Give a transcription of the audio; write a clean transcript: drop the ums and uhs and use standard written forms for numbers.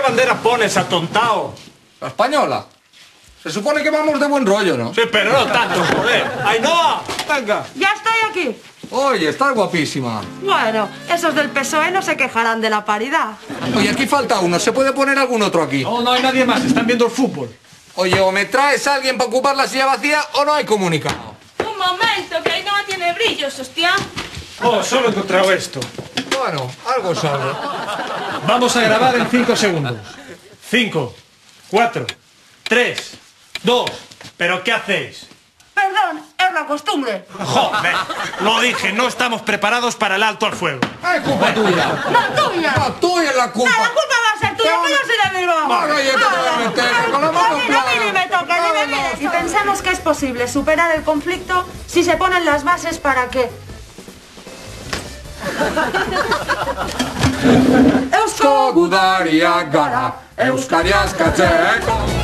bandera pones, atontao? La española. Se supone que vamos de buen rollo, ¿no? Sí, pero no tanto, joder. ¡Ainhoa! Venga. Ya estoy aquí. Oye, estás guapísima. Bueno, esos del PSOE no se quejarán de la paridad. Oye, aquí falta uno. ¿Se puede poner algún otro aquí? No, no hay nadie más. Están viendo el fútbol. Oye, o me traes a alguien para ocupar la silla vacía o no hay comunicado. Un momento, que ahí no tiene brillos, hostia. Oh, solo he encontrado esto. Bueno, algo sabe. Vamos a grabar en 5 segundos. 5, 4, 3, 2... ¿Pero qué hacéis? Perdón, es la costumbre. Joder, lo dije, no estamos preparados para el alto al fuego. Es culpa tuya. ¡No, tuya! No, tuya es la culpa. La culpa va a ser tuya, que yo soy de Bilbao. Bueno, oye, que te voy a meter con la mano A mí ni me toca, ni me mires. Y pensamos que es posible superar el conflicto si se ponen las bases para que... Eusko Gudaria gara, Euskadi askatzeko.